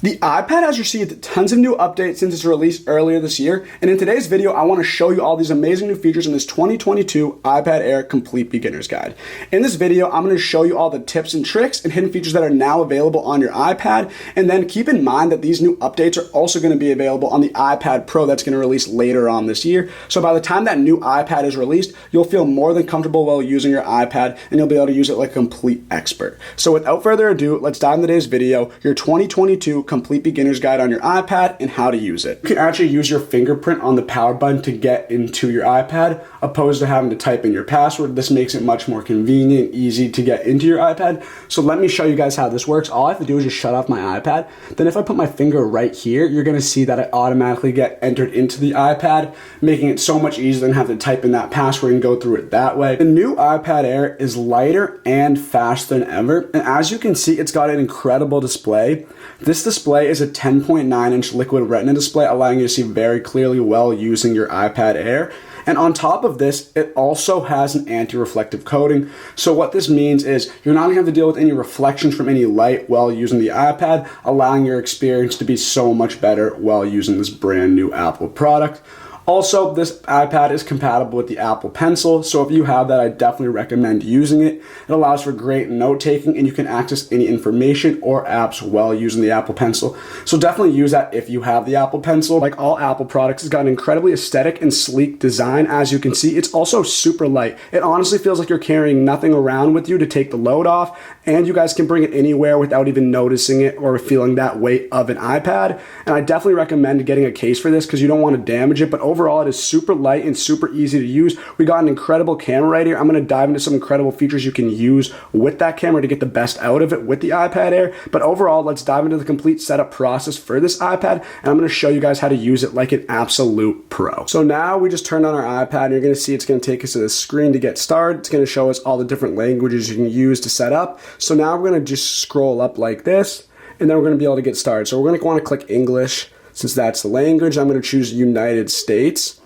The iPad has received tons of new updates since its release earlier this year, and in today's video, I want to show you all these amazing new features in this 2022 iPad Air Complete Beginner's Guide. In this video, I'm going to show you all the tips and tricks and hidden features that are now available on your iPad, and then keep in mind that these new updates are also going to be available on the iPad Pro that's going to release later on this year. So by the time that new iPad is released, you'll feel more than comfortable while using your iPad, and you'll be able to use it like a complete expert. So without further ado, let's dive into today's video, your 2022 Complete Beginner's Guide on your iPad and how to use it. You can actually use your fingerprint on the power button to get into your iPad, opposed to having to type in your password. This makes it much more convenient, easy to get into your iPad. So let me show you guys how this works. All I have to do is just shut off my iPad. Then if I put my finger right here, you're gonna see that I automatically get entered into the iPad, making it so much easier than having to type in that password and go through it that way. The new iPad Air is lighter and faster than ever. And as you can see, it's got an incredible display. This display is a 10.9-inch liquid retina display, allowing you to see very clearly while using your iPad Air. And on top of this, it also has an anti-reflective coating. So what this means is you're not gonna have to deal with any reflections from any light while using the iPad, allowing your experience to be so much better while using this brand new Apple product. Also, this iPad is compatible with the Apple Pencil, so if you have that, I definitely recommend using it. It allows for great note-taking, and you can access any information or apps while using the Apple Pencil. So definitely use that if you have the Apple Pencil. Like all Apple products, it's got an incredibly aesthetic and sleek design. As you can see, it's also super light. It honestly feels like you're carrying nothing around with you to take the load off, and you guys can bring it anywhere without even noticing it or feeling that weight of an iPad. And I definitely recommend getting a case for this because you don't want to damage it, but overall, it is super light and super easy to use. We got an incredible camera right here. I'm going to dive into some incredible features you can use with that camera to get the best out of it with the iPad Air. But overall, let's dive into the complete setup process for this iPad, and I'm going to show you guys how to use it like an absolute pro. So now we just turned on our iPad, and you're going to see it's going to take us to the screen to get started. It's going to show us all the different languages you can use to set up. So now we're going to just scroll up like this, and then we're going to be able to get started. So we're going to want to click English. Since that's the language, I'm going to choose United States.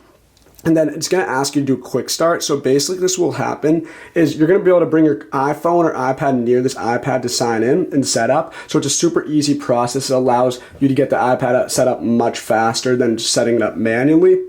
And then it's going to ask you to do a quick start. So basically this will happen is you're going to be able to bring your iPhone or iPad near this iPad to sign in and set up. So it's a super easy process. It allows you to get the iPad set up much faster than just setting it up manually.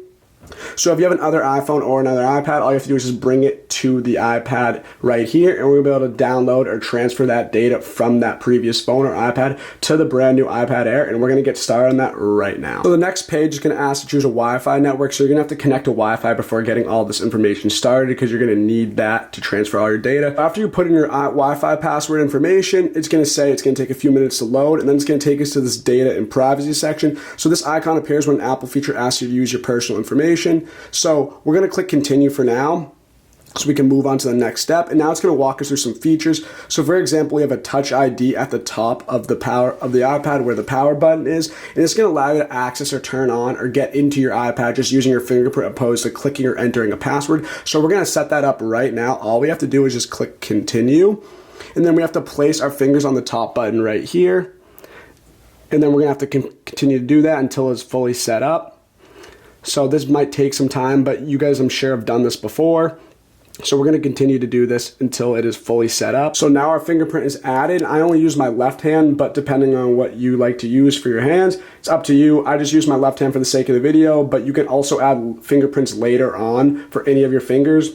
So if you have another iPhone or another iPad, all you have to do is just bring it to the iPad right here, and we're going to be able to download or transfer that data from that previous phone or iPad to the brand new iPad Air, and we're going to get started on that right now. So the next page is going to ask to choose a Wi-Fi network, so you're going to have to connect to Wi-Fi before getting all this information started because you're going to need that to transfer all your data. After you put in your Wi-Fi password information, it's going to say it's going to take a few minutes to load, and then it's going to take us to this data and privacy section. So this icon appears when an Apple feature asks you to use your personal information. So we're going to click continue for now so we can move on to the next step. And now it's going to walk us through some features. So for example, we have a touch ID at the top of the iPad where the power button is. And it's going to allow you to access or turn on or get into your iPad just using your fingerprint opposed to clicking or entering a password. So we're going to set that up right now. All we have to do is just click continue. And then we have to place our fingers on the top button right here. And then we're going to have to continue to do that until it's fully set up. So this might take some time, but you guys, I'm sure, have done this before. So we're going to continue to do this until it is fully set up. So now our fingerprint is added. I only use my left hand, but depending on what you like to use for your hands, it's up to you. I just use my left hand for the sake of the video, but you can also add fingerprints later on for any of your fingers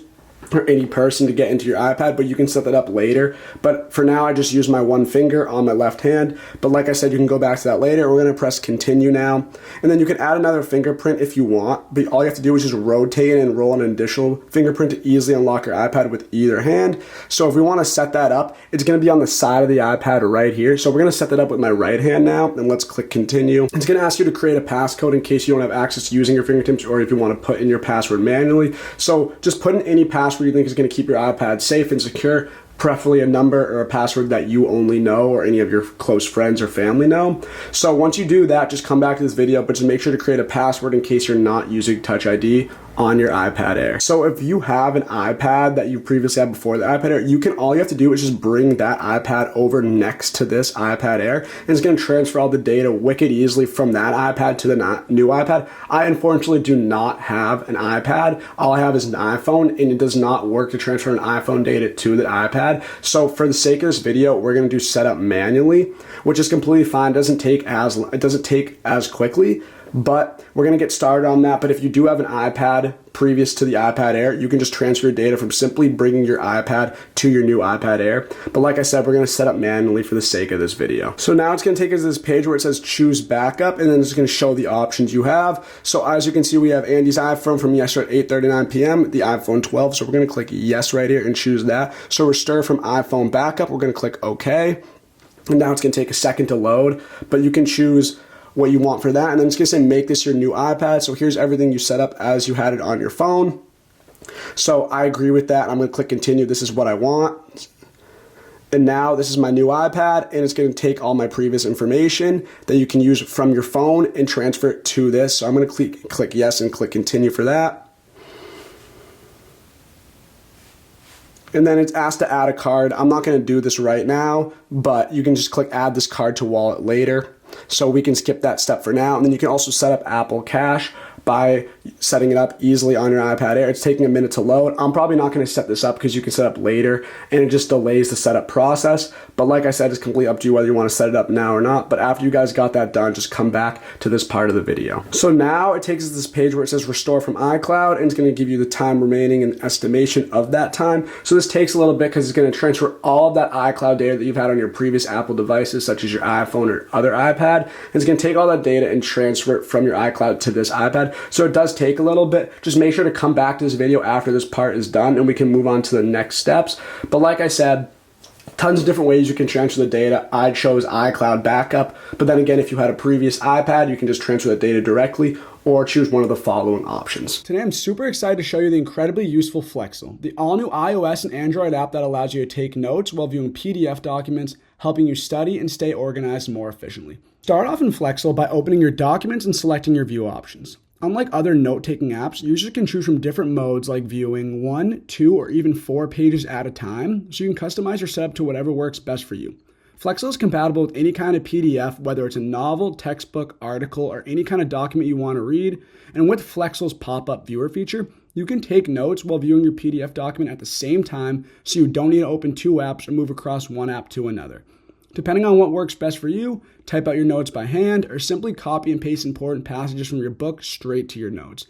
or any person to get into your iPad, but you can set that up later. But for now, I just use my one finger on my left hand. But like I said, you can go back to that later. We're going to press continue now. And then you can add another fingerprint if you want, but all you have to do is just rotate and roll an additional fingerprint to easily unlock your iPad with either hand. So if we want to set that up, it's going to be on the side of the iPad right here. So we're going to set that up with my right hand now, and let's click continue. It's going to ask you to create a passcode in case you don't have access to using your fingertips or if you want to put in your password manually. So just put in any password you think is going to keep your iPad safe and secure, preferably a number or a password that you only know or any of your close friends or family know. So once you do that, just come back to this video, but just make sure to create a password in case you're not using Touch ID on your iPad Air. So if you have an iPad that you previously had before the iPad Air, all you have to do is just bring that iPad over next to this iPad Air, and it's going to transfer all the data wicked easily from that iPad to the new iPad. I unfortunately do not have an iPad. All I have is an iPhone, and it does not work to transfer an iPhone data to the iPad. iPad. So for the sake of this video, we're going to do setup manually, which is completely fine. It doesn't take as quickly, but we're going to get started on that. But if you do have an iPad previous to the iPad Air, you can just transfer your data from simply bringing your iPad to your new iPad Air. But like I said, we're going to set up manually for the sake of this video. So now it's going to take us to this page where it says choose backup, and then it's going to show the options you have. So as you can see, we have Andy's iPhone from yesterday at 8:39 p.m., the iPhone 12. So we're going to click yes right here and choose that. So restore from iPhone backup, we're going to click OK. And now it's going to take a second to load, but you can choose what you want for that, and then it's going to say make this your new iPad. So here's everything you set up as you had it on your phone. So I agree with that. I'm going to click continue. This is what I want. And now this is my new iPad, and it's going to take all my previous information that you can use from your phone and transfer it to this. So I'm going to click yes and click continue for that. And then it's asked to add a card. I'm not going to do this right now, but you can just click add this card to wallet later. So we can skip that step for now. And then you can also set up Apple Cash by setting it up easily on your iPad Air. It's taking a minute to load. I'm probably not going to set this up because you can set up later and it just delays the setup process. But like I said, it's completely up to you whether you want to set it up now or not. But after you guys got that done, just come back to this part of the video. So now it takes us to this page where it says restore from iCloud, and it's going to give you the time remaining and estimation of that time. So this takes a little bit because it's going to transfer all of that iCloud data that you've had on your previous Apple devices, such as your iPhone or other iPad. And it's going to take all that data and transfer it from your iCloud to this iPad. So it does take a little bit. Just make sure to come back to this video after this part is done and we can move on to the next steps. But like I said, tons of different ways you can transfer the data. I chose iCloud backup, but then again, if you had a previous iPad, you can just transfer the data directly or choose one of the following options. Today, I'm super excited to show you the incredibly useful Flexcil, the all-new iOS and Android app that allows you to take notes while viewing PDF documents, helping you study and stay organized more efficiently. Start off in Flexcil by opening your documents and selecting your view options. Unlike other note-taking apps, users can choose from different modes like viewing 1, 2, or even 4 pages at a time, so you can customize your setup to whatever works best for you. Flexcil is compatible with any kind of PDF, whether it's a novel, textbook, article, or any kind of document you want to read. And with Flexcil's pop-up viewer feature, you can take notes while viewing your PDF document at the same time, so you don't need to open 2 apps or move across one app to another. Depending on what works best for you, type out your notes by hand or simply copy and paste important passages from your book straight to your notes.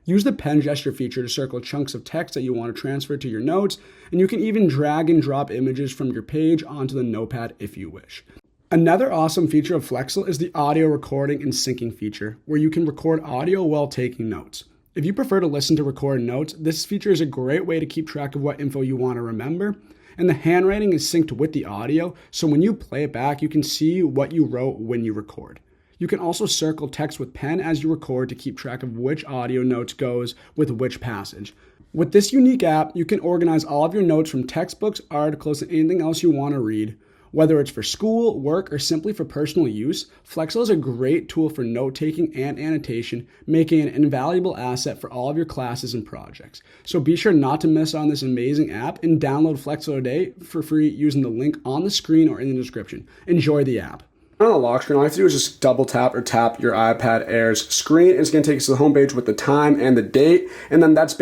Use the pen gesture feature to circle chunks of text that you want to transfer to your notes, and you can even drag and drop images from your page onto the notepad if you wish. Another awesome feature of Flexcil is the audio recording and syncing feature, where you can record audio while taking notes. If you prefer to listen to recorded notes, this feature is a great way to keep track of what info you want to remember. And the handwriting is synced with the audio, so when you play it back, you can see what you wrote when you record. You can also circle text with pen as you record to keep track of which audio notes goes with which passage. With this unique app, you can organize all of your notes from textbooks, articles, and anything else you want to read. Whether it's for school, work, or simply for personal use, Flexcil is a great tool for note-taking and annotation, making an invaluable asset for all of your classes and projects. So be sure not to miss on this amazing app and download Flexcil today for free using the link on the screen or in the description. Enjoy the app. On the lock screen, all you have to do is just double tap or tap your iPad Air's screen. It's going to take us to the home page with the time and the date, and then that's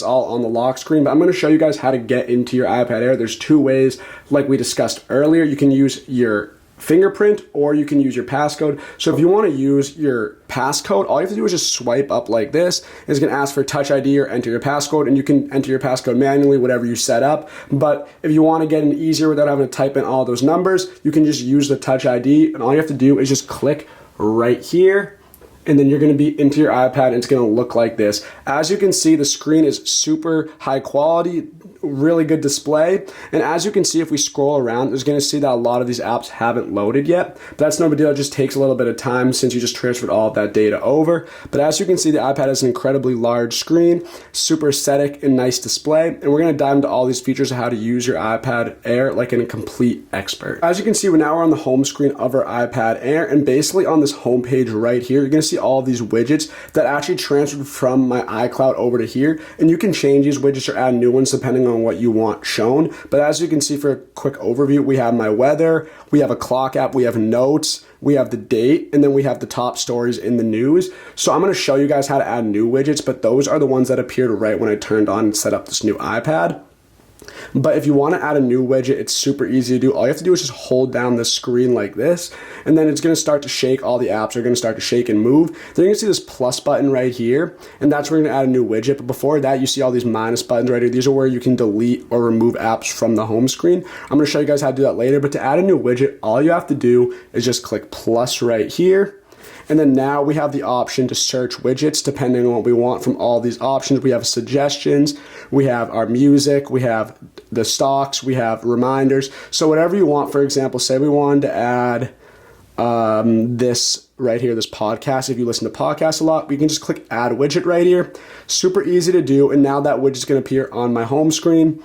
all on the lock screen. But I'm going to show you guys how to get into your iPad Air. There's 2 ways, like we discussed earlier. You can use your fingerprint or you can use your passcode. So if you want to use your passcode, all you have to do is just swipe up like this. It's going to ask for Touch ID or enter your passcode, and you can enter your passcode manually, whatever you set up. But if you want to get in easier without having to type in all those numbers, you can just use the Touch ID, and all you have to do is just click right here, and then you're going to be into your iPad, and it's going to look like this. As you can see, the screen is super high quality, really good display. And as you can see, if we scroll around, there's going to see that a lot of these apps haven't loaded yet. But that's no big deal. It just takes a little bit of time since you just transferred all of that data over. But as you can see, the iPad has an incredibly large screen, super aesthetic and nice display. And we're going to dive into all these features of how to use your iPad Air like a complete expert. As you can see, we're on the home screen of our iPad Air, and basically on this home page right here, you're going to see all of these widgets that actually transferred from my iCloud over to here. And you can change these widgets or add new ones depending on what you want shown. But as you can see, for a quick overview, we have my weather, we have a clock app, we have notes, we have the date, and then we have the top stories in the news. So I'm going to show you guys how to add new widgets, but those are the ones that appeared right when I turned on and set up this new iPad. But if you want to add a new widget, it's super easy to do. All you have to do is just hold down the screen like this, and then it's going to start to shake. All the apps are going to start to shake and move. Then you're going to see this plus button right here, and that's where you're going to add a new widget. But before that, you see all these minus buttons right here. These are where you can delete or remove apps from the home screen. I'm going to show you guys how to do that later, but to add a new widget, all you have to do is just click plus right here. And then now we have the option to search widgets depending on what we want from all these options. We have suggestions, we have our music, we have the stocks, we have reminders. So whatever you want, for example, say we wanted to add this right here, this podcast. If you listen to podcasts a lot, we can just click add widget right here. Super easy to do. And now that widget's going to appear on my home screen.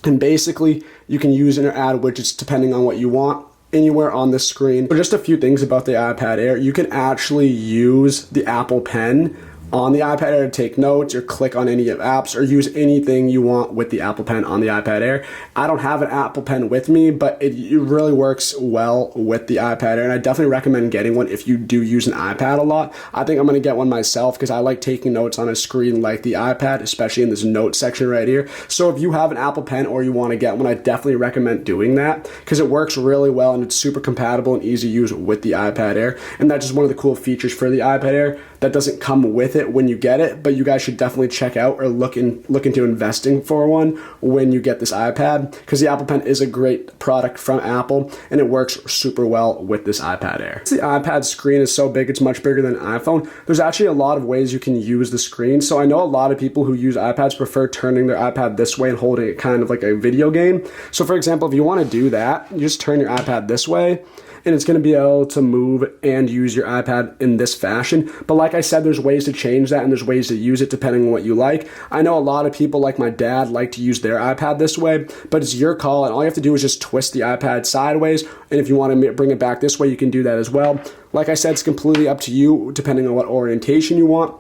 And basically you can use and add widgets depending on what you want anywhere on the screen. But just a few things about the iPad Air. You can actually use the Apple Pen on the iPad Air to take notes or click on any of apps or use anything you want with the Apple Pen on the iPad Air. I don't have an Apple Pen with me, but it really works well with the iPad Air, and I definitely recommend getting one if you do use an iPad a lot. I think I'm going to get one myself because I like taking notes on a screen like the iPad, especially in this note section right here. So if you have an Apple Pen or you want to get one, I definitely recommend doing that because it works really well and it's super compatible and easy to use with the iPad Air. And that's just one of the cool features for the iPad Air that doesn't come with it when you get it, but you guys should definitely check out or look into investing for one when you get this iPad, because the Apple Pen is a great product from Apple and it works super well with this iPad Air. The iPad screen is so big, it's much bigger than an iPhone. There's actually a lot of ways you can use the screen. So I know a lot of people who use iPads prefer turning their iPad this way and holding it kind of like a video game. So for example, if you want to do that, you just turn your iPad this way, and it's going to be able to move and use your iPad in this fashion. But like I said, there's ways to change that and there's ways to use it depending on what you like. I know a lot of people, like my dad, like to use their iPad this way, but it's your call, and all you have to do is just twist the iPad sideways, and if you want to bring it back this way, you can do that as well. Like I said, it's completely up to you depending on what orientation you want.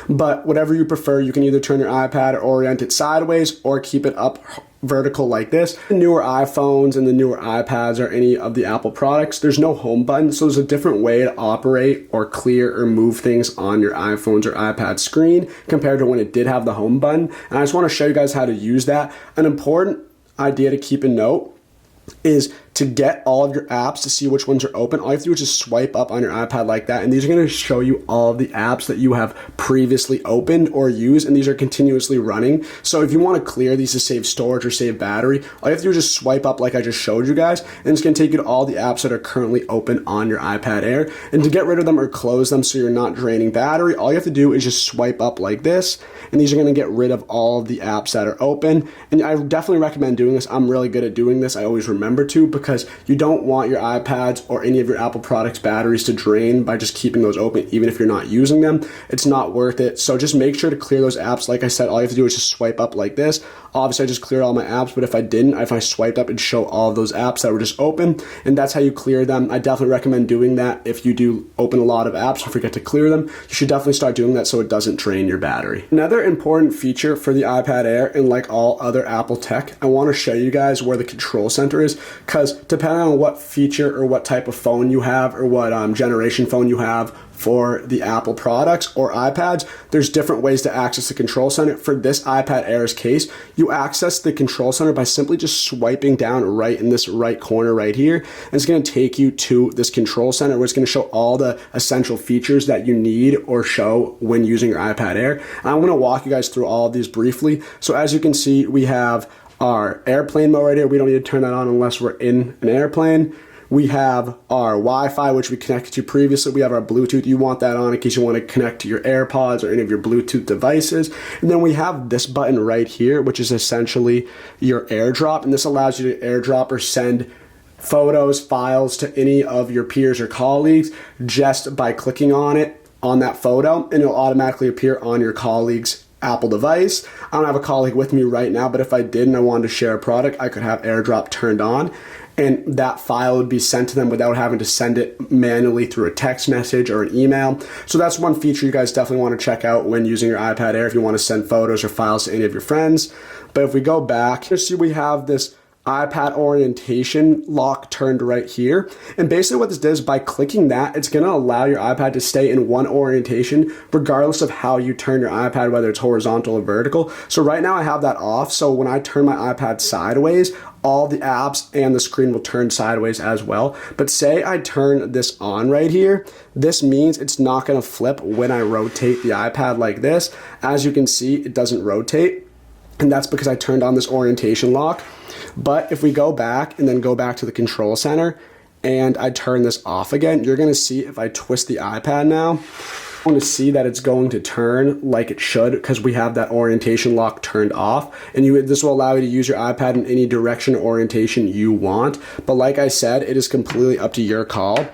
But whatever you prefer, you can either turn your iPad or orient it sideways or keep it up vertical like this. The newer iPhones and the newer iPads or any of the Apple products, there's no home button, so there's a different way to operate or clear or move things on your iPhones or iPad screen compared to when it did have the home button. And I just want to show you guys how to use that. An important idea to keep in note is to get all of your apps to see which ones are open. All you have to do is just swipe up on your iPad like that, and these are going to show you all of the apps that you have previously opened or used, and these are continuously running. So if you want to clear these to save storage or save battery, all you have to do is just swipe up like I just showed you guys, and it's going to take you to all the apps that are currently open on your iPad Air. And to get rid of them or close them so you're not draining battery, all you have to do is just swipe up like this, and these are going to get rid of all of the apps that are open. And I definitely recommend doing this. I'm really good at doing this. I always remember to, because you don't want your iPads or any of your Apple products batteries to drain by just keeping those open, even if you're not using them. It's not worth it. So just make sure to clear those apps. Like I said, all you have to do is just swipe up like this. Obviously, I just cleared all my apps, but if I didn't, if I swiped up, it'd show all of those apps that were just open, and that's how you clear them. I definitely recommend doing that. If you do open a lot of apps and forget to clear them, you should definitely start doing that so it doesn't drain your battery. Another important feature for the iPad Air, and like all other Apple tech, I want to show you guys where the control center is, because depending on what feature or what type of phone you have or what generation phone you have for the Apple products or iPads, there's different ways to access the control center. For this iPad Air's case, you access the control center by simply just swiping down right in this right corner right here, and it's going to take you to this control center where it's going to show all the essential features that you need or show when using your iPad Air. And I'm going to walk you guys through all of these briefly. So as you can see, we have our airplane mode right here. We don't need to turn that on unless we're in an airplane. We have our Wi-Fi, which we connected to previously. We have our Bluetooth. You want that on in case you want to connect to your AirPods or any of your Bluetooth devices. And then we have this button right here, which is essentially your AirDrop. And this allows you to AirDrop or send photos, files to any of your peers or colleagues just by clicking on it, on that photo, and it'll automatically appear on your colleague's Apple device. I don't have a colleague with me right now, but if I did and I wanted to share a product, I could have AirDrop turned on, and that file would be sent to them without having to send it manually through a text message or an email. So that's one feature you guys definitely want to check out when using your iPad Air if you want to send photos or files to any of your friends. But if we go back, you see we have this iPad orientation lock turned right here. And basically what this does, by clicking that, it's going to allow your iPad to stay in one orientation regardless of how you turn your iPad, whether it's horizontal or vertical. So right now I have that off. So when I turn my iPad sideways, all the apps and the screen will turn sideways as well. But say I turn this on right here, this means it's not going to flip when I rotate the iPad like this. As you can see, it doesn't rotate. And that's because I turned on this orientation lock. But if we go back and then go back to the control center and I turn this off again, you're going to see if I twist the iPad now, I'm going to see that it's going to turn like it should because we have that orientation lock turned off. And this will allow you to use your iPad in any direction or orientation you want. But like I said, it is completely up to your call.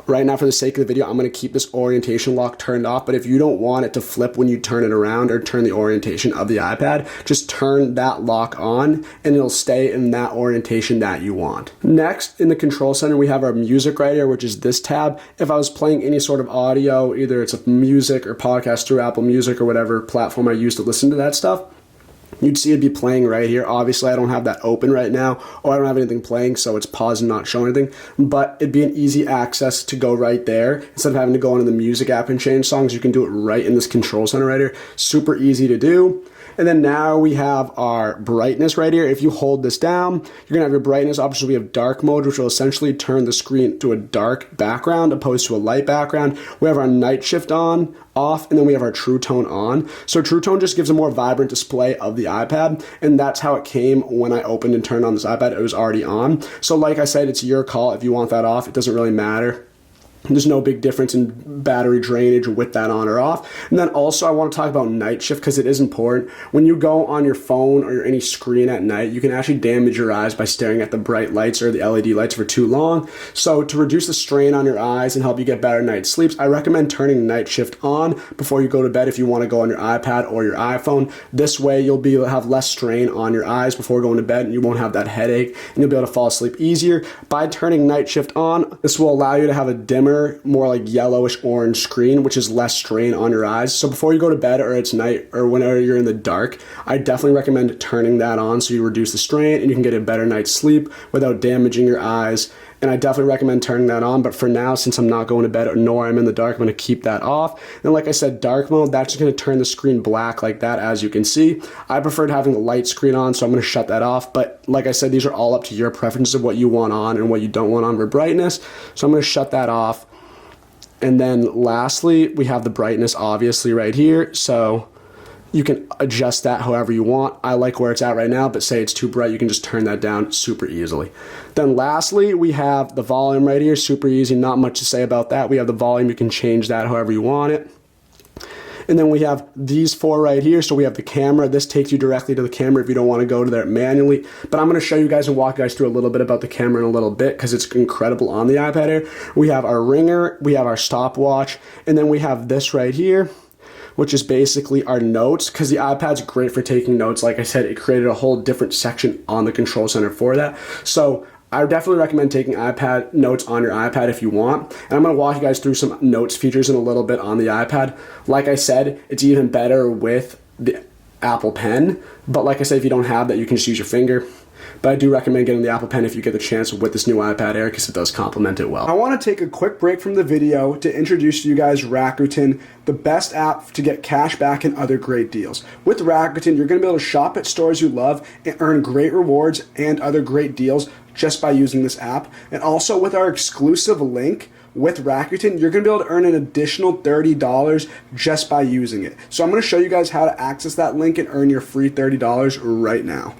Right now, for the sake of the video, I'm going to keep this orientation lock turned off, but if you don't want it to flip when you turn it around or turn the orientation of the iPad, just turn that lock on and it'll stay in that orientation that you want. Next, in the control center, we have our music right here, which is this tab. If I was playing any sort of audio, either it's a music or podcast through Apple Music or whatever platform I use to listen to that stuff, you'd see it be playing right here. Obviously, I don't have that open right now, or I don't have anything playing, so it's paused and not showing anything. But it'd be an easy access to go right there. Instead of having to go into the music app and change songs, you can do it right in this control center right here. Super easy to do. And then now we have our brightness right here. If you hold this down, you're gonna have your brightness options. We have dark mode, which will essentially turn the screen to a dark background opposed to a light background. We have our night shift on, off, and then we have our true tone on. So true tone just gives a more vibrant display of the iPad, and that's how it came when I opened and turned on this iPad. It was already on. So like I said, it's your call. If you want that off, it doesn't really matter. There's no big difference in battery drainage with that on or off. And then also I want to talk about night shift because it is important. When you go on your phone or any screen at night, you can actually damage your eyes by staring at the bright lights or the LED lights for too long. So to reduce the strain on your eyes and help you get better night sleeps, I recommend turning night shift on before you go to bed if you want to go on your iPad or your iPhone. This way you'll be able to have less strain on your eyes before going to bed and you won't have that headache and you'll be able to fall asleep easier. By turning night shift on, this will allow you to have a dimmer, more like yellowish orange screen, which is less strain on your eyes. So before you go to bed or it's night or whenever you're in the dark, I definitely recommend turning that on so you reduce the strain and you can get a better night's sleep without damaging your eyes. And I definitely recommend turning that on. But for now, since I'm not going to bed nor I'm in the dark, I'm going to keep that off. And like I said, dark mode, that's just going to turn the screen black like that, as you can see. I preferred having the light screen on, so I'm going to shut that off. But like I said, these are all up to your preferences of what you want on and what you don't want on for brightness. So I'm going to shut that off. And then lastly, we have the brightness obviously right here. So you can adjust that however you want. I like where it's at right now, but say it's too bright, you can just turn that down super easily. Then lastly, we have the volume right here. Super easy, not much to say about that. We have the volume, you can change that however you want it. And then we have these four right here. So we have the camera. This takes you directly to the camera if you don't want to go to there manually. But I'm going to show you guys and walk you guys through a little bit about the camera in a little bit because it's incredible on the iPad Air. We have our ringer, we have our stopwatch, and then we have this right here, which is basically our notes, because the iPad's great for taking notes. Like I said, it created a whole different section on the control center for that. So I would definitely recommend taking iPad notes on your iPad if you want. And I'm going to walk you guys through some notes features in a little bit on the iPad. Like I said, it's even better with the Apple Pen. But like I said, if you don't have that, you can just use your finger. But I do recommend getting the Apple Pen if you get the chance with this new iPad Air because it does complement it well. I want to take a quick break from the video to introduce to you guys Rakuten, the best app to get cash back and other great deals. With Rakuten, you're going to be able to shop at stores you love and earn great rewards and other great deals just by using this app. And also with our exclusive link with Rakuten, you're going to be able to earn an additional $30 just by using it. So I'm going to show you guys how to access that link and earn your free $30 right now.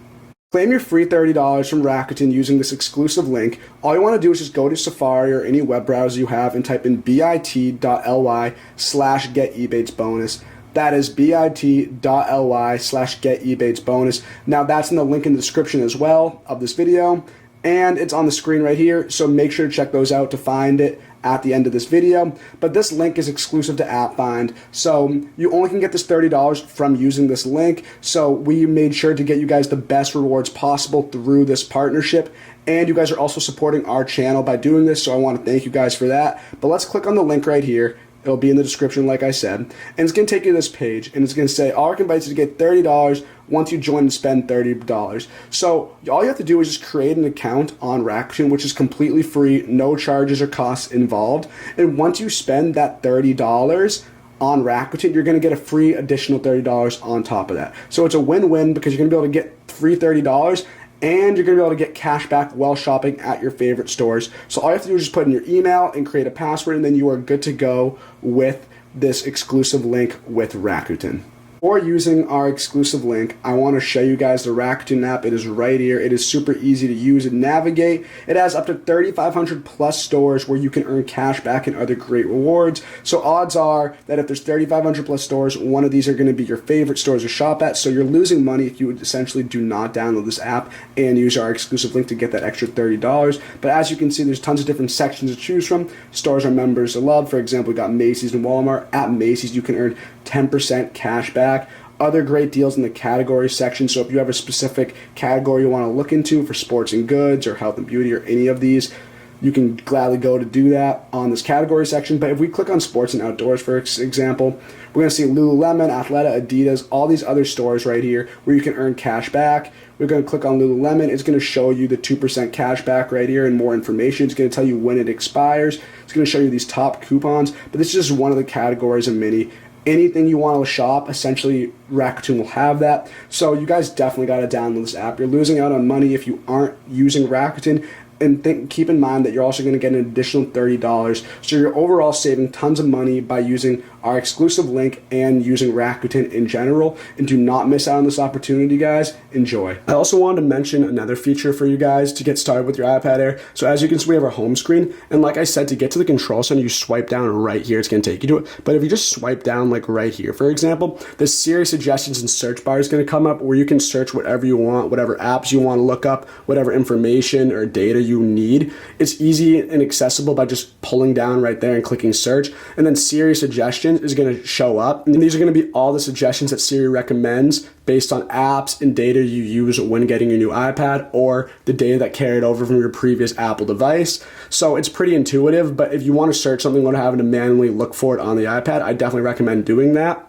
Claim your free $30 from Rakuten using this exclusive link. All you want to do is just go to Safari or any web browser you have and type in bit.ly/getebatsbonus. That is bit.ly/getebatsbonus. Now that's in the link in the description as well of this video. And it's on the screen right here, so make sure to check those out to find it at the end of this video. But this link is exclusive to AppFind, so you only can get this $30 from using this link. So we made sure to get you guys the best rewards possible through this partnership. And you guys are also supporting our channel by doing this, so I want to thank you guys for that. But let's click on the link right here. It'll be in the description, like I said. And it's going to take you to this page, and it's going to say, all Rakuten Bytes to get $30 once you join and spend $30. So all you have to do is just create an account on Rakuten, which is completely free, no charges or costs involved. And once you spend that $30 on Rakuten, you're going to get a free additional $30 on top of that. So it's a win-win because you're going to be able to get free $30 and you're going to be able to get cash back while shopping at your favorite stores. So all you have to do is just put in your email and create a password, and then you are good to go with this exclusive link with Rakuten. Or using our exclusive link, I want to show you guys the Rakuten app. It is right here. It is super easy to use and navigate. It has up to 3,500 plus stores where you can earn cash back and other great rewards. So odds are that if there's 3,500 plus stores, one of these are going to be your favorite stores to shop at. So you're losing money if you essentially do not download this app and use our exclusive link to get that extra $30. But as you can see, there's tons of different sections to choose from. Stores our members love. For example, we got Macy's and Walmart. At Macy's, you can earn 10% cash back. Other great deals in the category section. So if you have a specific category you want to look into for sports and goods or health and beauty or any of these, you can gladly go to do that on this category section. But if we click on sports and outdoors, for example, we're going to see Lululemon, Athleta, Adidas, all these other stores right here where you can earn cash back. We're going to click on Lululemon. It's going to show you the 2% cash back right here and more information. It's going to tell you when it expires. It's going to show you these top coupons. But this is just one of the categories of many. Anything you want to shop, essentially Rakuten will have that. So you guys definitely got to download this app. You're losing out on money if you aren't using Rakuten. And keep in mind that you're also going to get an additional $30. So you're overall saving tons of money by using our exclusive link and using Rakuten in general. And do not miss out on this opportunity, guys. Enjoy. I also wanted to mention another feature for you guys to get started with your iPad Air. So as you can see, we have our home screen. And like I said, to get to the control center, you swipe down right here. It's going to take you to it. But if you just swipe down like right here, for example, the Siri Suggestions and search bar is going to come up where you can search whatever you want, whatever apps you want to look up, whatever information or data you need. It's easy and accessible by just pulling down right there and clicking search. And then Siri Suggestions is going to show up. And these are going to be all the suggestions that Siri recommends based on apps and data you use when getting your new iPad or the data that carried over from your previous Apple device. So it's pretty intuitive, but if you want to search something without having to manually look for it on the iPad, I definitely recommend doing that.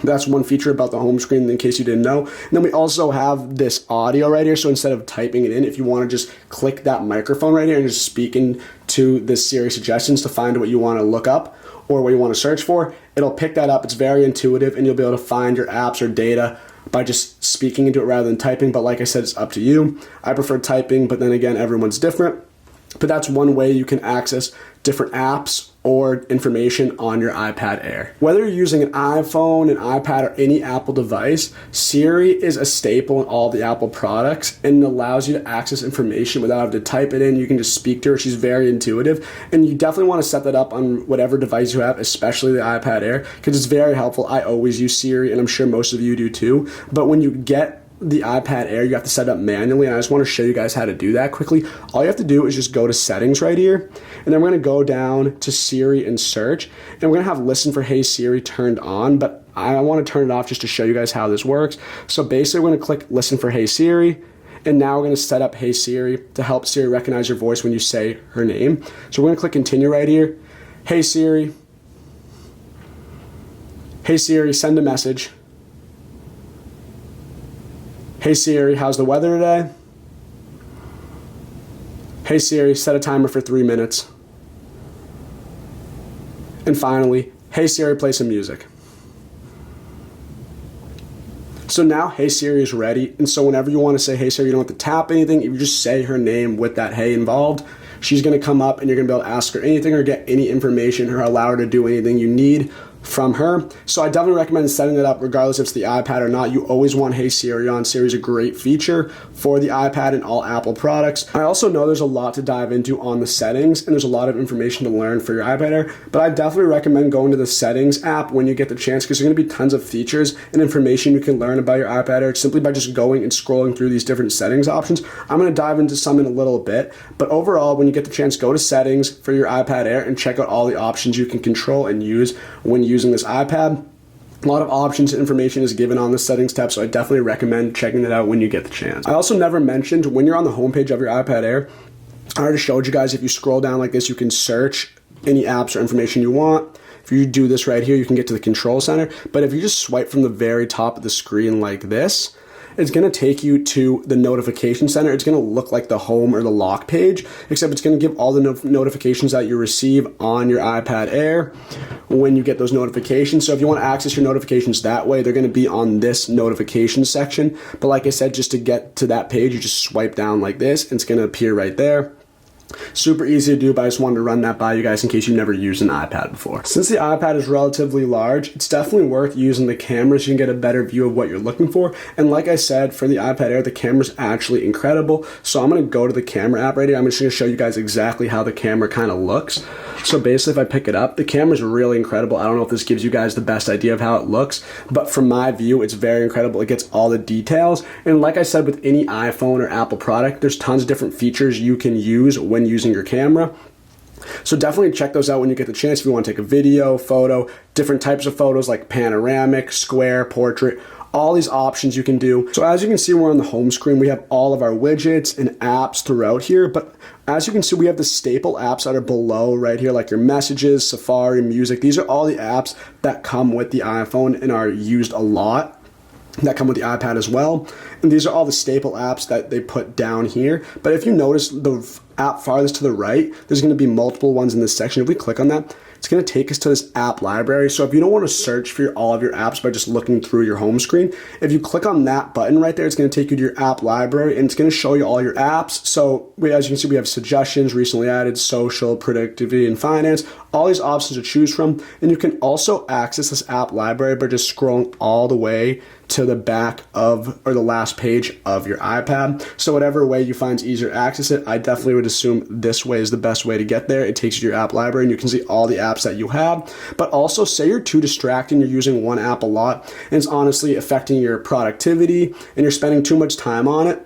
That's one feature about the home screen in case you didn't know. And then we also have this audio right here. So instead of typing it in, if you want to just click that microphone right here and just speak into the Siri Suggestions to find what you want to look up or what you want to search for, it'll pick that up. It's very intuitive and you'll be able to find your apps or data by just speaking into it rather than typing. But like I said, it's up to you. I prefer typing, but then again, everyone's different. But that's one way you can access different apps or information on your iPad Air. Whether you're using an iPhone, an iPad, or any Apple device, Siri is a staple in all the Apple products and allows you to access information without having to type it in. You can just speak to her. She's very intuitive. And you definitely want to set that up on whatever device you have, especially the iPad Air, because it's very helpful. I always use Siri, and I'm sure most of you do too. But when you get the iPad Air, you have to set it up manually, and I just want to show you guys how to do that quickly. All you have to do is just go to settings right here, and then we're going to go down to Siri and search, and we're going to have listen for Hey Siri turned on, but I want to turn it off just to show you guys how this works. So basically we're going to click listen for Hey Siri, and now we're going to set up Hey Siri to help Siri recognize your voice when you say her name. So we're going to click continue right here. Hey Siri, send a message. Hey Siri, how's the weather today? Hey Siri, set a timer for 3 minutes. And finally, Hey Siri, play some music. So now Hey Siri is ready, and so whenever you want to say Hey Siri, you don't have to tap anything. If you just say her name with that hey involved, she's going to come up and you're going to be able to ask her anything or get any information or allow her to do anything you need from her. So I definitely recommend setting it up regardless if it's the iPad or not. You always want Hey Siri on. Siri is a great feature for the iPad and all Apple products. I also know there's a lot to dive into on the settings and there's a lot of information to learn for your iPad Air, but I definitely recommend going to the settings app when you get the chance because there's going to be tons of features and information you can learn about your iPad Air simply by just going and scrolling through these different settings options. I'm going to dive into some in a little bit, but overall, when you get the chance, go to settings for your iPad Air and check out all the options you can control and use when using this iPad. A lot of options and information is given on the settings tab, so I definitely recommend checking it out when you get the chance. I also never mentioned when you're on the homepage of your iPad Air, I already showed you guys if you scroll down like this, you can search any apps or information you want. If you do this right here, you can get to the control center. But if you just swipe from the very top of the screen like this, it's going to take you to the notification center. It's going to look like the home or the lock page, except it's going to give all the notifications that you receive on your iPad Air when you get those notifications. So if you want to access your notifications that way, they're going to be on this notification section. But like I said, just to get to that page, you just swipe down like this, and it's going to appear right there. Super easy to do, but I just wanted to run that by you guys in case you've never used an iPad before. Since the iPad is relatively large, it's definitely worth using the camera so you can get a better view of what you're looking for. And like I said, for the iPad Air, the camera's actually incredible. So I'm going to go to the camera app right here. I'm just going to show you guys exactly how the camera kind of looks. So basically, if I pick it up, the camera's really incredible. I don't know if this gives you guys the best idea of how it looks, but from my view, it's very incredible. It gets all the details. And like I said, with any iPhone or Apple product, there's tons of different features you can use when using your camera. So definitely check those out when you get the chance if you want to take a video, photo, different types of photos like panoramic, square, portrait, all these options you can do. So as you can see, we're on the home screen. We have all of our widgets and apps throughout here, but as you can see, we have the staple apps that are below right here, like your messages, Safari, music. These are all the apps that come with the iPhone and are used a lot, that come with the iPad as well. And these are all the staple apps that they put down here. But if you notice the app farthest to the right, there's going to be multiple ones in this section. If we click on that, it's going to take us to this app library. So if you don't want to search for all of your apps by just looking through your home screen, if you click on that button right there, it's going to take you to your app library, and it's going to show you all your apps. So as you can see, we have suggestions, recently added, social, productivity, and finance, all these options to choose from. And you can also access this app library by just scrolling all the way to the back of, or the last page of your iPad. So whatever way you find is easier to access it, I definitely would assume this way is the best way to get there. It takes you to your app library, and you can see all the apps that you have. But also, say you're too distracted, you're using one app a lot, and it's honestly affecting your productivity, and you're spending too much time on it,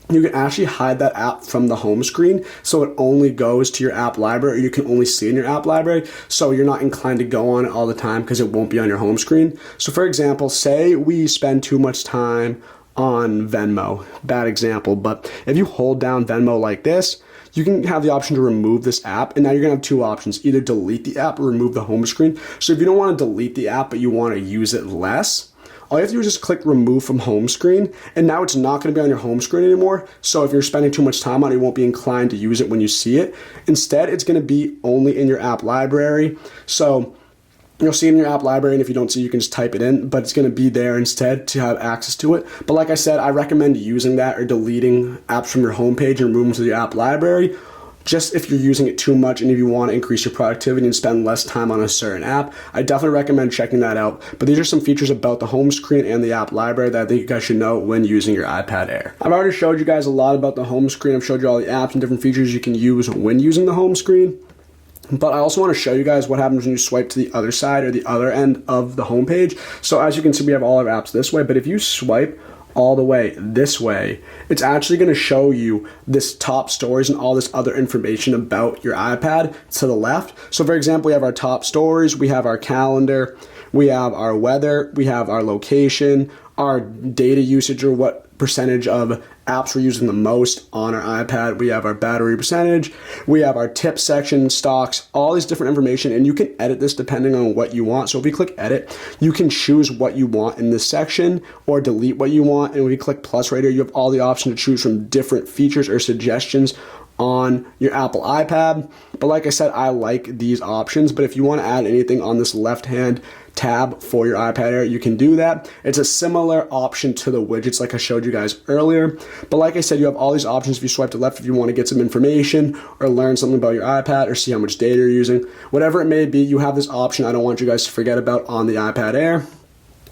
you can actually hide that app from the home screen, so it only goes to your app library, or you can only see in your app library, so you're not inclined to go on it all the time because it won't be on your home screen. So for example, say we spend too much time on Venmo, bad example, but if you hold down Venmo like this, you can have the option to remove this app, and now you're gonna have two options: either delete the app or remove the home screen. So if you don't want to delete the app but you want to use it less, all you have to do is just click remove from home screen, and now it's not going to be on your home screen anymore. So if you're spending too much time on it, you won't be inclined to use it when you see it. Instead, it's going to be only in your app library. So you'll see it in your app library, and if you don't see it, you can just type it in, but it's going to be there instead to have access to it. But like I said, I recommend using that or deleting apps from your home page and remove them to the app library. Just if you're using it too much and if you want to increase your productivity and spend less time on a certain app, I definitely recommend checking that out. But these are some features about the home screen and the app library that I think you guys should know when using your iPad Air. I've already showed you guys a lot about the home screen. I've showed you all the apps and different features you can use when using the home screen. But I also want to show you guys what happens when you swipe to the other side or the other end of the home page. So as you can see, we have all our apps this way, but if you swipe all the way this way, it's actually going to show you this top stories and all this other information about your iPad to the left. So for example, we have our top stories, we have our calendar, we have our weather, we have our location, our data usage, or what percentage of apps we're using the most on our iPad. We have our battery percentage, we have our tip section, stocks, all these different information, and you can edit this depending on what you want. So if we click edit, you can choose what you want in this section or delete what you want, and when you click plus right here, you have all the options to choose from different features or suggestions on your Apple iPad. But like I said, I like these options, but if you want to add anything on this left hand tab for your iPad Air, you can do that. It's a similar option to the widgets like I showed you guys earlier, but like I said, you have all these options if you swipe to left if you want to get some information or learn something about your iPad or see how much data you're using. Whatever it may be, you have this option I don't want you guys to forget about on the iPad Air.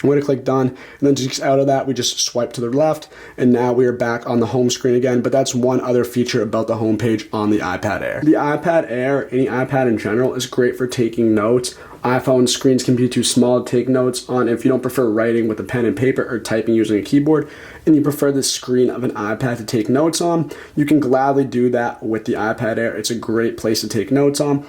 I'm going to click done, and then just out of that, we just swipe to the left, and now we are back on the home screen again. But that's one other feature about the home page on the iPad Air. The iPad Air, any iPad in general, is great for taking notes. iPhone screens can be too small to take notes on. If you don't prefer writing with a pen and paper or typing using a keyboard, and you prefer the screen of an iPad to take notes on, you can gladly do that with the iPad Air. It's a great place to take notes on.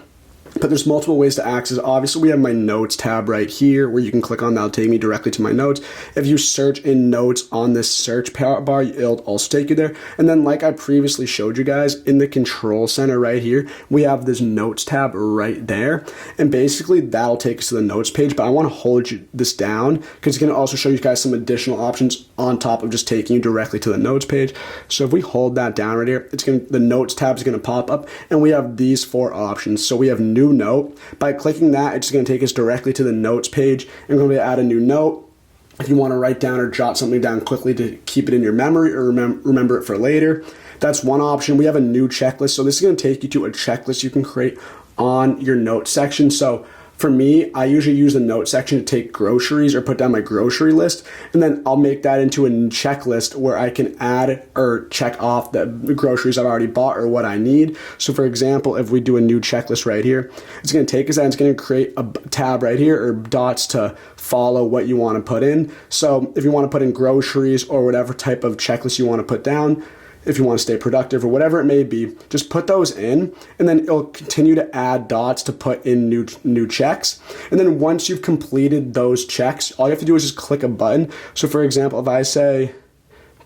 But there's multiple ways to access. Obviously, we have my notes tab right here where you can click on. That'll take me directly to my notes. If you search in notes on this search bar, it'll also take you there. And then like I previously showed you guys, in the control center right here, we have this notes tab right there. And basically that'll take us to the notes page. But I want to hold this down because it's going to also show you guys some additional options on top of just taking you directly to the notes page. So if we hold that down right here, the notes tab is going to pop up and we have these 4 options. So we have new note. By clicking that, it's going to take us directly to the notes page, and we're going to add a new note. If you want to write down or jot something down quickly to keep it in your memory or remember it for later, that's one option. We have a new checklist. So this is going to take you to a checklist you can create on your notes section. So for me, I usually use the note section to take groceries or put down my grocery list, and then I'll make that into a checklist where I can add or check off the groceries I've already bought or what I need. So for example, if we do a new checklist right here, it's going to take us and it's going to create a tab right here or dots to follow what you want to put in. So if you want to put in groceries or whatever type of checklist you want to put down, if you want to stay productive or whatever it may be, just put those in, and then it'll continue to add dots to put in new checks. And then once you've completed those checks, all you have to do is just click a button. So for example, if I say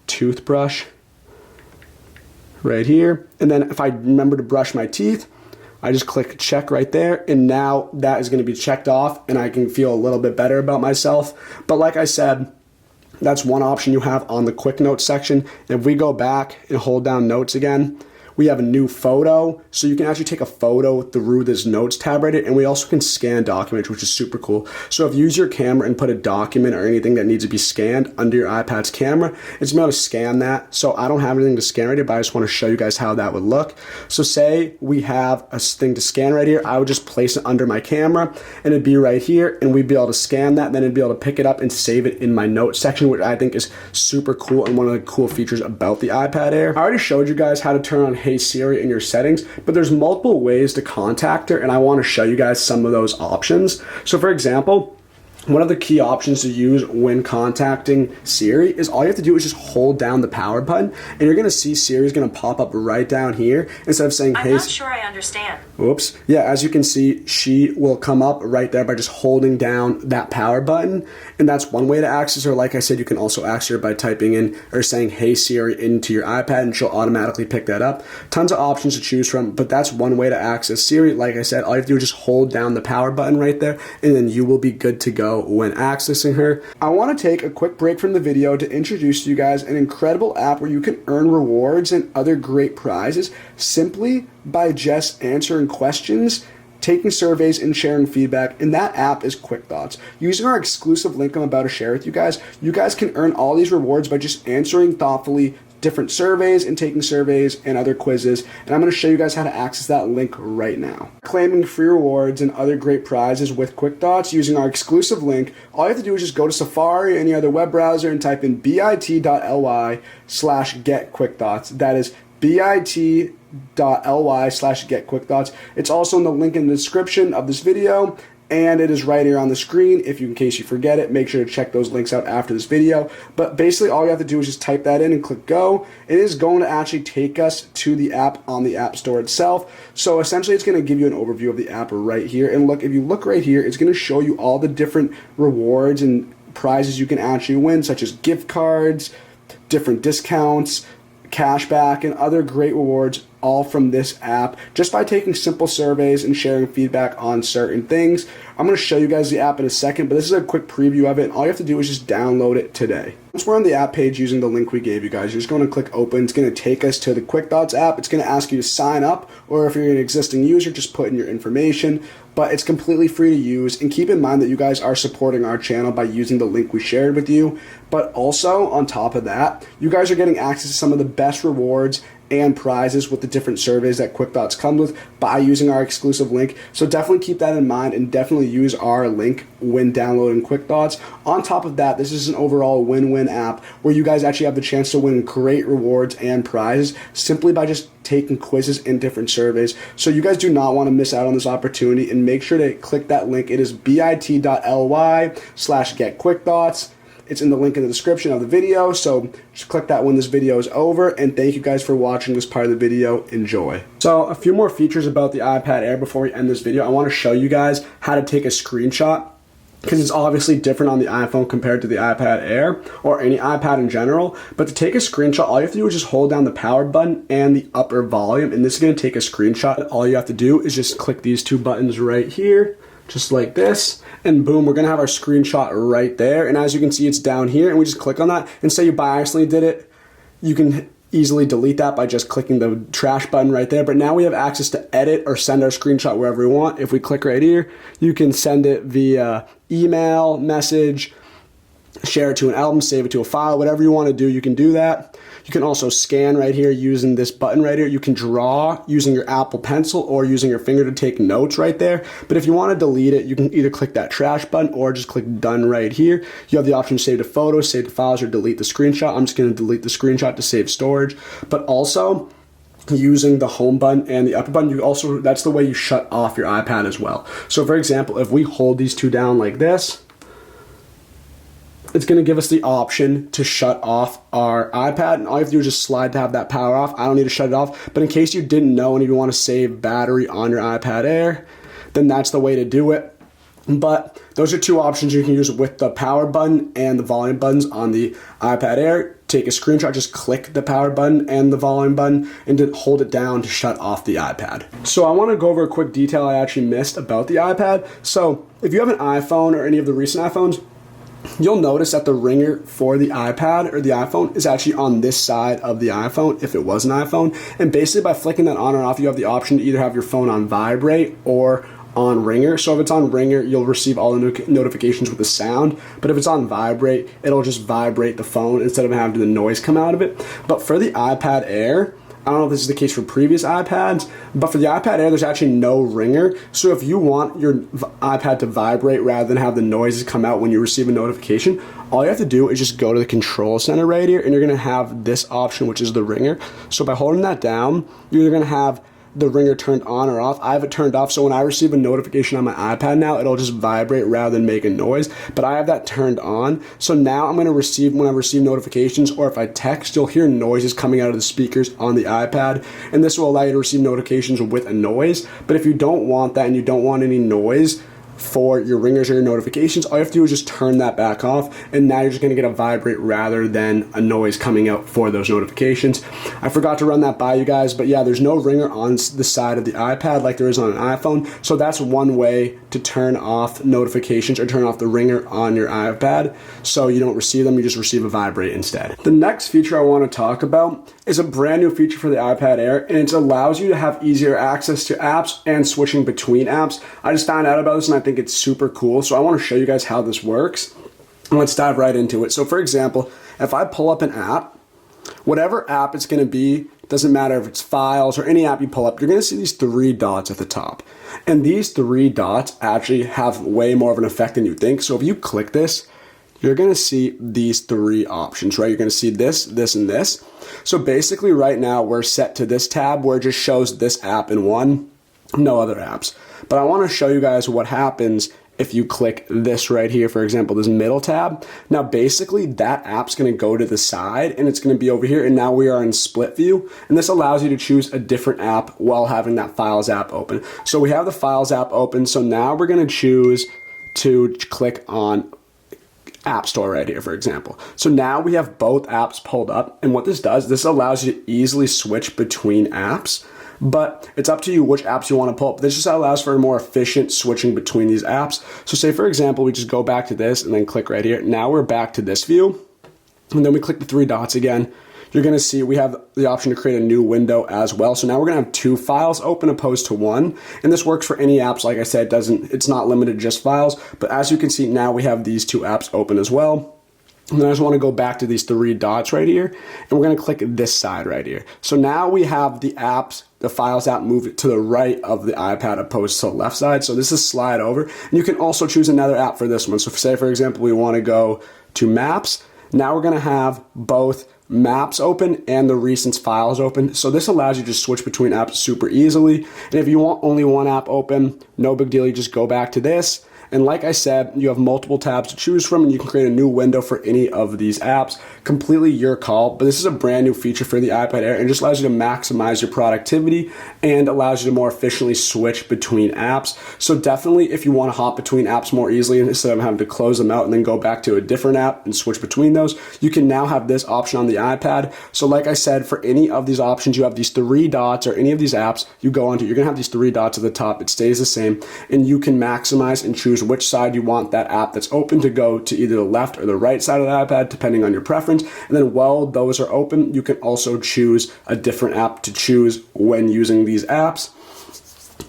toothbrush right here, and then if I remember to brush my teeth, I just click check right there, and now that is going to be checked off, and I can feel a little bit better about myself. But like I said, that's one option you have on the quick notes section. And if we go back and hold down notes again, we have a new photo. So you can actually take a photo through this notes tab right here. And we also can scan documents, which is super cool. So if you use your camera and put a document or anything that needs to be scanned under your iPad's camera, it's going to scan that. So I don't have anything to scan right here, but I just want to show you guys how that would look. So say we have a thing to scan right here. I would just place it under my camera and it'd be right here, and we'd be able to scan that. Then it'd be able to pick it up and save it in my notes section, which I think is super cool and one of the cool features about the iPad Air. I already showed you guys how to turn on Hey Siri in your settings, but there's multiple ways to contact her, and I want to show you guys some of those options. So for example, one of the key options to use when contacting Siri is all you have to do is just hold down the power button, and you're going to see Siri is going to pop up right down here instead of saying, hey, I'm not sure I understand. Oops. Yeah, as you can see, she will come up right there by just holding down that power button, and that's one way to access her. Like I said, you can also access her by typing in or saying, hey Siri, into your iPad, and she'll automatically pick that up. Tons of options to choose from, but that's one way to access Siri. Like I said, all you have to do is just hold down the power button right there, and then you will be good to go when accessing her. I want to take a quick break from the video to introduce to you guys an incredible app where you can earn rewards and other great prizes simply by just answering questions, taking surveys, and sharing feedback, and that app is Quick Thoughts. Using our exclusive link I'm about to share with you guys can earn all these rewards by just answering thoughtfully different surveys and taking surveys and other quizzes, and I'm going to show you guys how to access that link right now. Claiming free rewards and other great prizes with Quick Thoughts using our exclusive link, all you have to do is just go to Safari or any other web browser and type in bit.ly/getquickthoughts. That is bit.ly/getquickthoughts. It's also in the link in the description of this video, and it is right here on the screen. If you, in case you forget it, make sure to check those links out after this video. But basically all you have to do is just type that in and click go. It is going to actually take us to the app on the App Store itself. So essentially it's going to give you an overview of the app right here. And look, if you look right here, it's going to show you all the different rewards and prizes you can actually win, such as gift cards, different discounts, cashback, and other great rewards, all from this app, just by taking simple surveys and sharing feedback on certain things. I'm going to show you guys the app in a second, but this is a quick preview of it, and all you have to do is just download it today. Once we're on the app page using the link we gave you guys, you're just going to click open. It's going to take us to the Quick Thoughts app. It's going to ask you to sign up, or if you're an existing user, just put in your information, but it's completely free to use. And keep in mind that you guys are supporting our channel by using the link we shared with you, but also on top of that, you guys are getting access to some of the best rewards and prizes with the different surveys that Quick Thoughts come with by using our exclusive link. So definitely keep that in mind and definitely use our link when downloading Quick Thoughts. On top of that, this is an overall win-win app where you guys actually have the chance to win great rewards and prizes simply by just taking quizzes and different surveys. So you guys do not want to miss out on this opportunity, and make sure to click that link. It is bit.ly/getquickthoughts. it's in the link in the description of the video. So just click that when this video is over. And thank you guys for watching this part of the video. Enjoy. So a few more features about the iPad Air before we end this video. I want to show you guys how to take a screenshot, because it's obviously different on the iPhone compared to the iPad Air or any iPad in general. But to take a screenshot, all you have to do is just hold down the power button and the upper volume, and this is going to take a screenshot. All you have to do is just click these two buttons right here, just like this, and boom, we're going to have our screenshot right there. And as you can see, it's down here, and we just click on that, and say you by accidentally did it, you can easily delete that by just clicking the trash button right there. But now we have access to edit or send our screenshot wherever we want. If we click right here, you can send it via email, message, share it to an album, save it to a file, whatever you want to do, you can do that. You can also scan right here using this button right here. You can draw using your Apple Pencil or using your finger to take notes right there. But if you want to delete it, you can either click that trash button or just click done right here. You have the option to save to photos, save to files, or delete the screenshot. I'm just going to delete the screenshot to save storage. But also, using the home button and the upper button, that's the way you shut off your iPad as well. So for example, if we hold these two down like this, it's going to give us the option to shut off our iPad, and all you have to do is just slide to have that power off. I don't need to shut it off, but in case you didn't know and you want to save battery on your iPad Air, then that's the way to do it. But those are two options you can use with the power button and the volume buttons on the iPad Air. Take a screenshot, just click the power button and the volume button and then hold it down to shut off the iPad. So I want to go over a quick detail I actually missed about the iPad. So if you have an iPhone or any of the recent iPhones, you'll notice that the ringer for the iPad or the iPhone is actually on this side of the iPhone if it was an iPhone. And basically by flicking that on or off, you have the option to either have your phone on vibrate or on ringer. So if it's on ringer, you'll receive all the notifications with the sound. But if it's on vibrate, it'll just vibrate the phone instead of having the noise come out of it. But for the iPad Air, I don't know if this is the case for previous iPads, but for the iPad Air, there's actually no ringer. So if you want your iPad to vibrate rather than have the noises come out when you receive a notification, all you have to do is just go to the control center right here, and you're going to have this option, which is the ringer. So by holding that down, you're either going to have the ringer turned on or off. I have it turned off, so when I receive a notification on my iPad now, it'll just vibrate rather than make a noise, but I have that turned on. So now I'm going to receive, when I receive notifications or if I text, you'll hear noises coming out of the speakers on the iPad, and this will allow you to receive notifications with a noise. But if you don't want that and you don't want any noise for your ringers or your notifications, all you have to do is just turn that back off, and now you're just going to get a vibrate rather than a noise coming out for those notifications. I forgot to run that by you guys, but yeah, there's no ringer on the side of the iPad like there is on an iPhone. So that's one way to turn off notifications or turn off the ringer on your iPad, so you don't receive them, you just receive a vibrate instead. The next feature I want to talk about is a brand new feature for the iPad Air, and it allows you to have easier access to apps and switching between apps. I just found out about this and I think it's super cool, so I want to show you guys how this works. And let's dive right into it. So for example, if I pull up an app, whatever app it's going to be, doesn't matter if it's files or any app you pull up, you're going to see these three dots at the top. And these three dots actually have way more of an effect than you think. So if you click this, you're going to see these three options, right? You're going to see this, this, and this. So basically right now we're set to this tab where it just shows this app in one, no other apps. But I want to show you guys what happens if you click this right here, for example, this middle tab. Now basically that app's going to go to the side and it's going to be over here, and now we are in split view, and this allows you to choose a different app while having that Files app open. So we have the Files app open, so now we're going to choose to click on App Store right here, for example. So now we have both apps pulled up, and what this does, this allows you to easily switch between apps, but it's up to you which apps you want to pull up. This just allows for a more efficient switching between these apps. So say for example, we just go back to this and then click right here. Now we're back to this view, and then we click the three dots again. You're going to see we have the option to create a new window as well. So now we're going to have two files open opposed to one. And this works for any apps. Like I said, it's not limited to just files. But as you can see, now we have these two apps open as well. And then I just want to go back to these three dots right here, and we're going to click this side right here. So now we have the apps, the Files app moved to the right of the iPad opposed to the left side. So this is slide over. And you can also choose another app for this one. So say for example, we want to go to Maps. Now we're going to have both Maps open and the Recents files open. So this allows you to switch between apps super easily. And if you want only one app open, no big deal. You just go back to this. And like I said, you have multiple tabs to choose from, and you can create a new window for any of these apps. Completely your call, but this is a brand new feature for the iPad Air and just allows you to maximize your productivity and allows you to more efficiently switch between apps. So definitely, if you want to hop between apps more easily instead of having to close them out and then go back to a different app and switch between those, you can now have this option on the iPad. So like I said, for any of these options, you have these three dots, or any of these apps you go onto, you're gonna have these three dots at the top. It stays the same, and you can maximize and choose which side you want that app that's open to go to, either the left or the right side of the iPad, depending on your preference. And then while those are open, you can also choose a different app to choose when using these apps.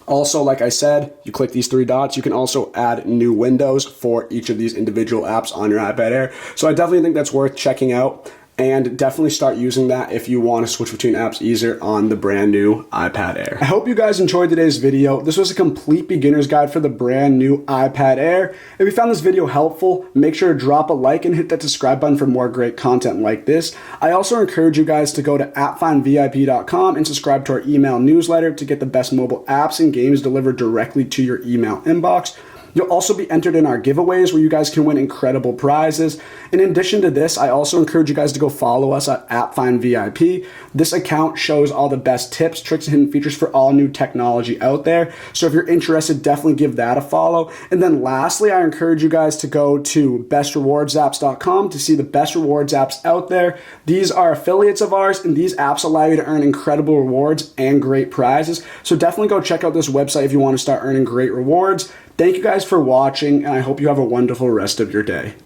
Also, like I said, you click these three dots, you can also add new windows for each of these individual apps on your iPad Air. So I definitely think that's worth checking out, and definitely start using that if you want to switch between apps easier on the brand new iPad Air. I hope you guys enjoyed today's video. This was a complete beginner's guide for the brand new iPad Air. If you found this video helpful, make sure to drop a like and hit that subscribe button for more great content like this. I also encourage you guys to go to appfindvip.com and subscribe to our email newsletter to get the best mobile apps and games delivered directly to your email inbox. You'll also be entered in our giveaways where you guys can win incredible prizes. In addition to this, I also encourage you guys to go follow us at AppFind VIP. This account shows all the best tips, tricks, and hidden features for all new technology out there. So if you're interested, definitely give that a follow. And then lastly, I encourage you guys to go to bestrewardapps.com to see the best rewards apps out there. These are affiliates of ours, and these apps allow you to earn incredible rewards and great prizes. So definitely go check out this website if you want to start earning great rewards. Thank you guys for watching, and I hope you have a wonderful rest of your day.